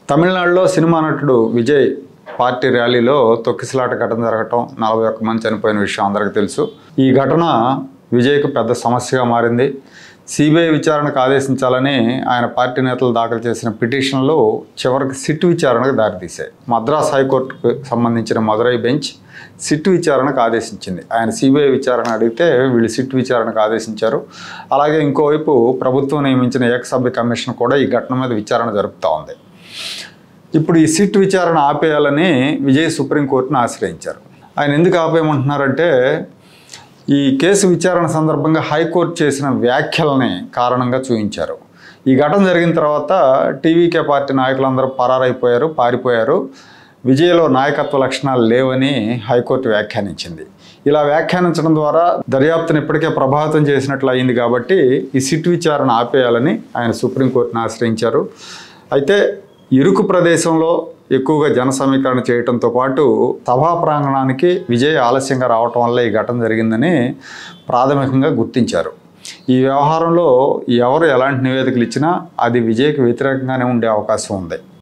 తమిళనాడులో సినిమా నటుడు విజయ్ పార్టీ ర్యాలీలో తొక్కిసలాట ఘటన జరగటం 41 మంది చనిపోయిన విషయం అందరికీ తెలుసు. ఈ ఘటన విజయ్కు పెద్ద సమస్యగా మారింది. సిబిఐ విచారణకు ఆదేశించాలని ఆయన పార్టీ నేతలు దాఖలు చేసిన పిటిషన్లు చివరికి సిట్ విచారణకు దారితీశాయి. మద్రాస్ హైకోర్టుకు సంబంధించిన మదురై బెంచ్ సిట్ విచారణకు ఆదేశించింది. ఆయన సిబిఐ విచారణ అడిగితే వీళ్ళు సిట్ విచారణకు ఆదేశించారు. అలాగే ఇంకోవైపు ప్రభుత్వం నియమించిన ఏకసభ్య కమిషన్ కూడా ఈ ఘటన మీద విచారణ జరుపుతూ ఉంది. ఇప్పుడు ఈ సిట్ విచారణ ఆపేయాలని విజయ్ సుప్రీంకోర్టును ఆశ్రయించారు. ఆయన ఎందుకు ఆపేయమంటున్నారంటే ఈ కేసు విచారణ సందర్భంగా హైకోర్టు చేసిన వ్యాఖ్యలని కారణంగా చూపించారు. ఈ ఘటన జరిగిన తర్వాత టీవీకే పార్టీ నాయకులందరూ పారిపోయారు. విజయ్లో నాయకత్వ లక్షణాలు లేవని హైకోర్టు వ్యాఖ్యానించింది. ఇలా వ్యాఖ్యానించడం ద్వారా దర్యాప్తును ఇప్పటికే ప్రభావితం చేసినట్లు అయింది కాబట్టి ఈ సిట్ విచారణ ఆపేయాలని ఆయన సుప్రీంకోర్టును ఆశ్రయించారు. అయితే ఇరుకు ప్రదేశంలో ఎక్కువగా జన సమీకరణ చేయడంతో పాటు సభా ప్రాంగణానికి విజయ్ ఆలస్యంగా రావటం వల్ల ఈ ఘటన జరిగిందని ప్రాథమికంగా గుర్తించారు. ఈ వ్యవహారంలో ఎవరు ఎలాంటి నివేదికలు ఇచ్చినా అది విజయ్కి వ్యతిరేకంగానే ఉండే అవకాశం ఉంది.